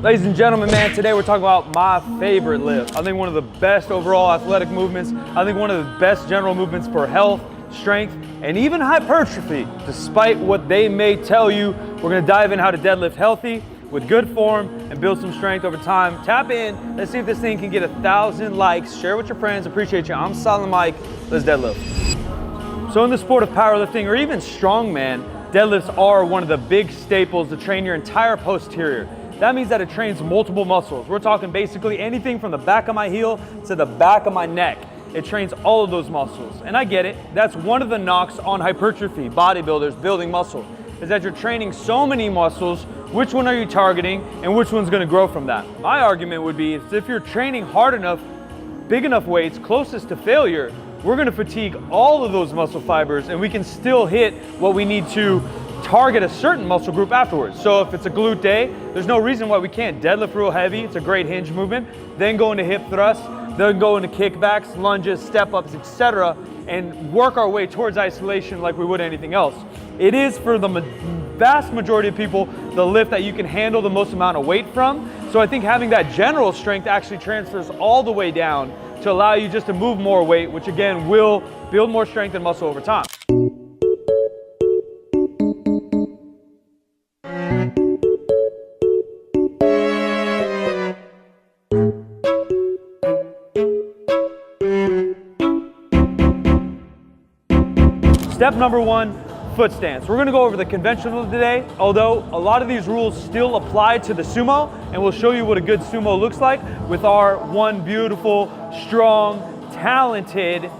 Ladies and gentlemen, man, today we're talking about my favorite lift. I think one of the best overall athletic movements. I think one of the best general movements for health, strength, and even hypertrophy. Despite what they may tell you, we're gonna dive in how to deadlift healthy, with good form, and build some strength over time. Tap in, let's see if this thing can get 1,000 likes. Share with your friends, appreciate you. I'm Silent Mike, let's deadlift. So in the sport of powerlifting, or even strongman, deadlifts are one of the big staples to train your entire posterior. That means that it trains multiple muscles. We're talking basically anything from the back of my heel to the back of my neck. It trains all of those muscles. And I get it, that's one of the knocks on hypertrophy, bodybuilders building muscle, is that you're training so many muscles, which one are you targeting and which one's gonna grow from that? My argument would be if you're training hard enough, big enough weights, closest to failure, we're gonna fatigue all of those muscle fibers and we can still hit what we need to target a certain muscle group afterwards. So if it's a glute day, there's no reason why we can't deadlift real heavy. It's a great hinge movement. Then go into hip thrusts, then go into kickbacks, lunges, step ups, etc., and work our way towards isolation like we would anything else. It is, for the vast majority of people, the lift that you can handle the most amount of weight from. So I think having that general strength actually transfers all the way down to allow you just to move more weight, which again will build more strength and muscle over time. Step number one, foot stance. We're gonna go over the conventional today, although a lot of these rules still apply to the sumo, and we'll show you what a good sumo looks like with our one beautiful, strong, talented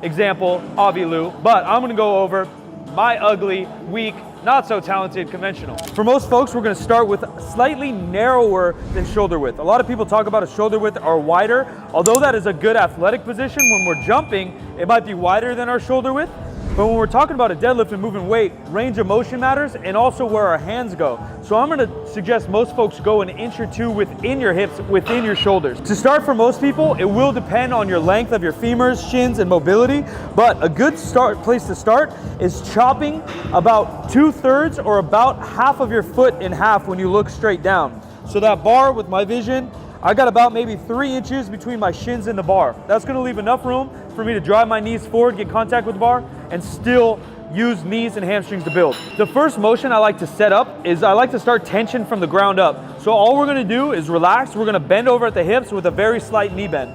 example, Avi Lu. But I'm gonna go over my ugly, weak, not so talented conventional. For most folks, we're gonna start with slightly narrower than shoulder width. A lot of people talk about a shoulder width or wider. Although that is a good athletic position, when we're jumping, it might be wider than our shoulder width. But when we're talking about a deadlift and moving weight, range of motion matters, and also where our hands go. So I'm gonna suggest most folks go an inch or two within your hips, within your shoulders. To start, for most people, it will depend on your length of your femurs, shins, and mobility, but a good place to start is chopping about 2/3 or about half of your foot in half when you look straight down. So that bar, with my vision, I got about maybe 3 inches between my shins and the bar. That's gonna leave enough room for me to drive my knees forward, get contact with the bar, and still use knees and hamstrings to build. The first motion I like to set up is I like to start tension from the ground up. So all we're gonna do is relax. We're gonna bend over at the hips with a very slight knee bend.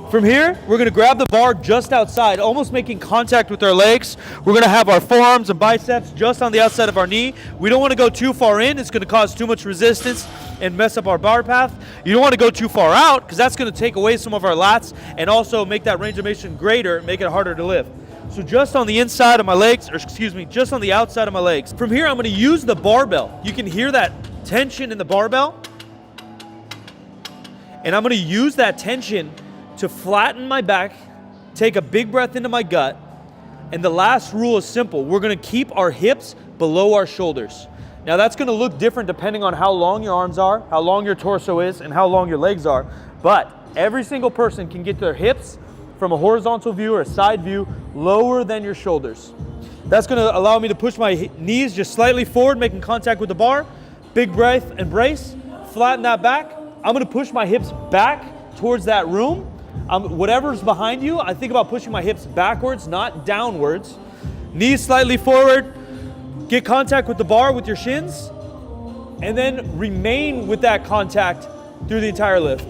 From here, we're gonna grab the bar just outside, almost making contact with our legs. We're gonna have our forearms and biceps just on the outside of our knee. We don't wanna go too far in. It's gonna cause too much resistance and mess up our bar path. You don't wanna go too far out, because that's gonna take away some of our lats and also make that range of motion greater, make it harder to lift. So just on the inside of my legs, or excuse me, just on the outside of my legs. From here, I'm gonna use the barbell. You can hear that tension in the barbell. And I'm gonna use that tension to flatten my back, take a big breath into my gut, and the last rule is simple. We're gonna keep our hips below our shoulders. Now that's gonna look different depending on how long your arms are, how long your torso is, and how long your legs are, but every single person can get their hips from a horizontal view or a side view lower than your shoulders. That's gonna allow me to push my knees just slightly forward, making contact with the bar, big breath and brace, flatten that back. I'm gonna push my hips back towards that room. Whatever's behind you, I think about pushing my hips backwards, not downwards. Knees slightly forward, get contact with the bar with your shins, and then remain with that contact through the entire lift.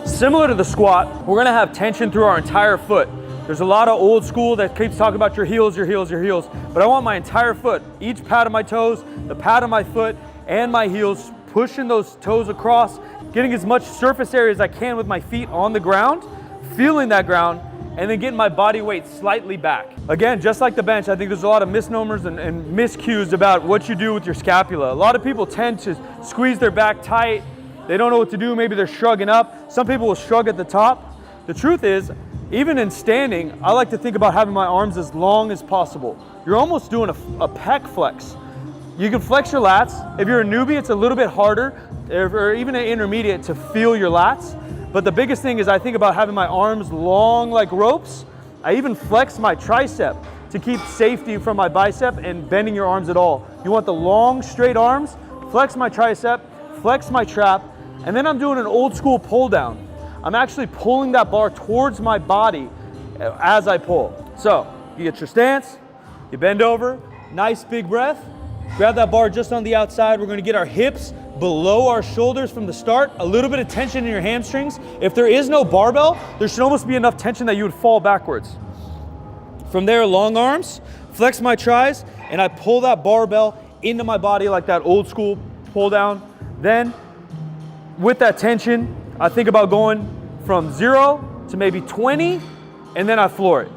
Similar to the squat, we're gonna have tension through our entire foot. There's a lot of old school that keeps talking about your heels, your heels, your heels, but I want my entire foot, each pad of my toes, the pad of my foot, and my heels, pushing those toes across, getting as much surface area as I can with my feet on the ground, feeling that ground, and then getting my body weight slightly back. Again, just like the bench, I think there's a lot of misnomers and miscues about what you do with your scapula. A lot of people tend to squeeze their back tight. They don't know what to do. Maybe they're shrugging up. Some people will shrug at the top. The truth is, even in standing, I like to think about having my arms as long as possible. You're almost doing a pec flex. You can flex your lats. If you're a newbie, it's a little bit harder, or even an intermediate, to feel your lats. But the biggest thing is I think about having my arms long like ropes I even flex my tricep to keep safety from my bicep and bending your arms at all. You want the long, straight arms, flex my tricep, flex my trap, and then I'm doing an old school pull down. I'm actually pulling that bar towards my body as I pull. So you get your stance, you bend over, nice big breath, grab that bar just on the outside. We're gonna get our hips below our shoulders from the start, a little bit of tension in your hamstrings. If there is no barbell, there should almost be enough tension that you would fall backwards. From there, long arms, flex my tris, and I pull that barbell into my body like that old school pull down. Then, with that tension, I think about going from 0 to maybe 20, and then I floor it.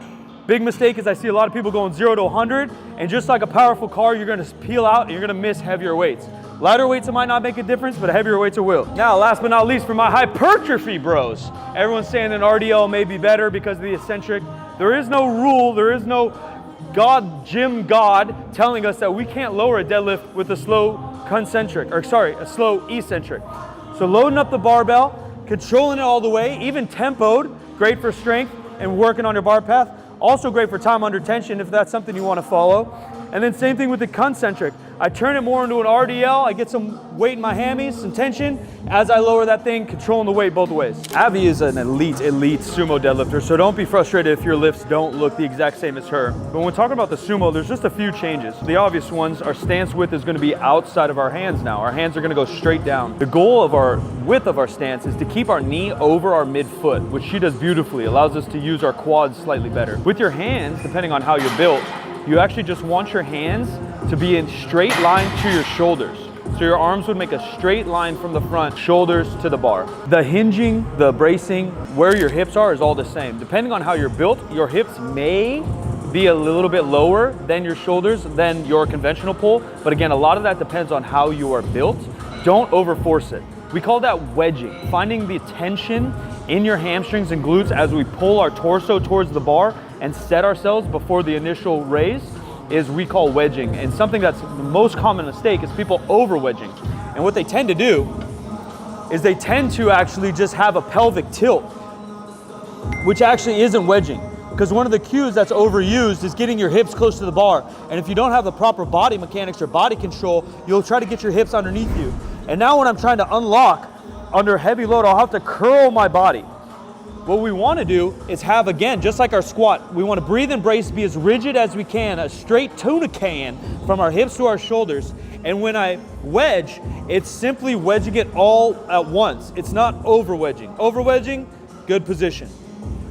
Big mistake is I see a lot of people going 0 to 100, and just like a powerful car, you're gonna peel out and you're gonna miss heavier weights. Lighter weights, it might not make a difference, but heavier weights it will. Now, last but not least, for my hypertrophy bros, everyone's saying an RDL may be better because of the eccentric. There is no rule, there is no gym God telling us that we can't lower a deadlift with a slow a slow eccentric. So loading up the barbell, controlling it all the way, even tempoed, great for strength and working on your bar path. Also great for time under tension if that's something you want to follow. And then same thing with the concentric. I turn it more into an RDL, I get some weight in my hammies, some tension, as I lower that thing, controlling the weight both ways. Avi is an elite sumo deadlifter, so don't be frustrated if your lifts don't look the exact same as her. But when we're talking about the sumo, there's just a few changes. The obvious ones, our stance width is gonna be outside of our hands now. Our hands are gonna go straight down. The goal of our width of our stance is to keep our knee over our midfoot, which she does beautifully, allows us to use our quads slightly better. With your hands, depending on how you're built, you actually just want your hands to be in straight line to your shoulders. So your arms would make a straight line from the front, shoulders to the bar. The hinging, the bracing, where your hips are is all the same. Depending on how you're built, your hips may be a little bit lower than your shoulders than your conventional pull. But again, a lot of that depends on how you are built. Don't overforce it. We call that wedging, finding the tension in your hamstrings and glutes as we pull our torso towards the bar and set ourselves before the initial raise is we call wedging. And something that's the most common mistake is people over wedging. And what they tend to do is they tend to actually just have a pelvic tilt, which actually isn't wedging. Because one of the cues that's overused is getting your hips close to the bar. And if you don't have the proper body mechanics or body control, you'll try to get your hips underneath you. And now when I'm trying to unlock under heavy load, I'll have to curl my body. What we want to do is have, again, just like our squat, we want to breathe and brace, be as rigid as we can, a straight tuna can from our hips to our shoulders. And when I wedge, it's simply wedging it all at once. It's not over wedging. Over wedging, good position.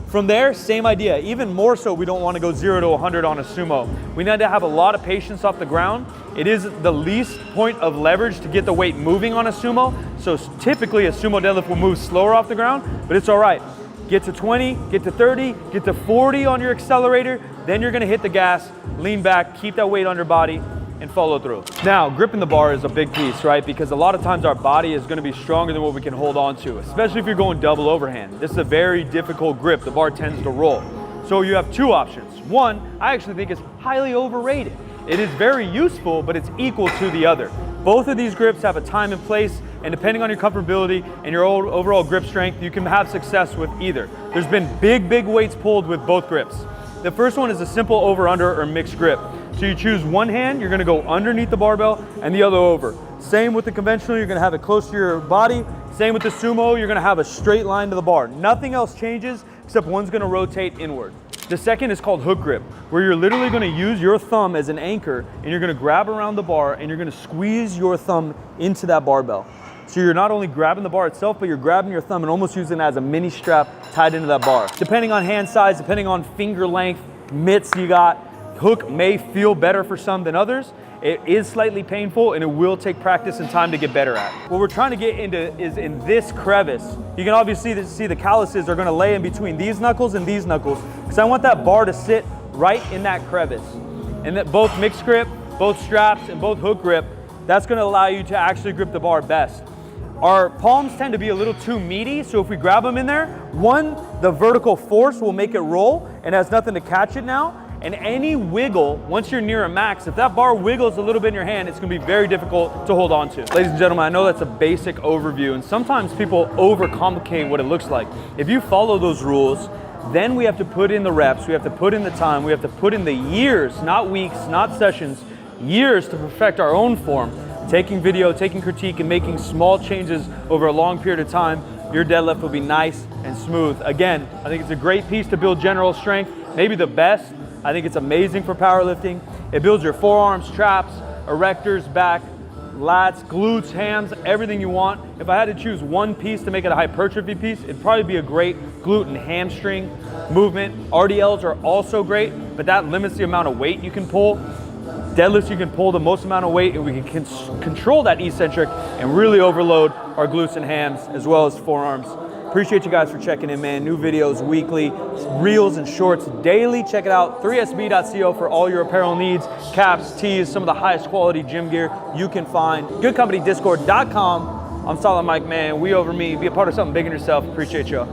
From there, same idea. Even more so, we don't want to go 0 to 100 on a sumo. We need to have a lot of patience off the ground. It is the least point of leverage to get the weight moving on a sumo. So typically a sumo deadlift will move slower off the ground, but it's all right. Get to 20, get to 30, get to 40 on your accelerator, then you're gonna hit the gas, lean back, keep that weight on your body, and follow through. Now, gripping the bar is a big piece, right? Because a lot of times our body is gonna be stronger than what we can hold on to, especially if you're going double overhand. This is a very difficult grip. The bar tends to roll. So you have two options. One, I actually think is highly overrated. It is very useful, but it's equal to the other. Both of these grips have a time and place, and depending on your comfortability and your overall grip strength, you can have success with either. There's been big weights pulled with both grips. The first one is a simple over-under or mixed grip. So you choose one hand, you're gonna go underneath the barbell, and the other over. Same with the conventional, you're gonna have it close to your body. Same with the sumo, you're gonna have a straight line to the bar. Nothing else changes, except one's gonna rotate inward. The second is called hook grip, where you're literally gonna use your thumb as an anchor, and you're gonna grab around the bar, and you're gonna squeeze your thumb into that barbell. So you're not only grabbing the bar itself, but you're grabbing your thumb and almost using it as a mini strap tied into that bar. Depending on hand size, depending on finger length, mitts you got, hook may feel better for some than others. It is slightly painful and it will take practice and time to get better at. What we're trying to get into is in this crevice. You can obviously see the calluses are gonna lay in between these knuckles and these knuckles, because I want that bar to sit right in that crevice. And that both mixed grip, both straps, and both hook grip, that's gonna allow you to actually grip the bar best. Our palms tend to be a little too meaty, so if we grab them in there, one, the vertical force will make it roll and has nothing to catch it now. And any wiggle, once you're near a max, if that bar wiggles a little bit in your hand, it's gonna be very difficult to hold on to. Ladies and gentlemen, I know that's a basic overview, and sometimes people overcomplicate what it looks like. If you follow those rules, Then we have to put in the reps, we have to put in the time, we have to put in the years, not weeks, not sessions, years to perfect our own form. Taking video, taking critique, and making small changes over a long period of time, your deadlift will be nice and smooth. Again, I think it's a great piece to build general strength, maybe the best. I think it's amazing for powerlifting. It builds your forearms, traps, erectors, back, lats, glutes, hams, everything you want. If I had to choose one piece to make it a hypertrophy piece, it'd probably be a great glute and hamstring movement. RDLs are also great, but that limits the amount of weight you can pull. Deadlifts, you can pull the most amount of weight, and we can control that eccentric and really overload our glutes and hams as well as forearms. Appreciate you guys for checking in, man. New videos weekly, reels and shorts daily. Check it out, 3sb.co for all your apparel needs, caps, tees, some of the highest quality gym gear you can find. GoodCompanyDiscord.com. I'm Solid Mike, man. We over me. Be a part of something big in yourself. Appreciate y'all.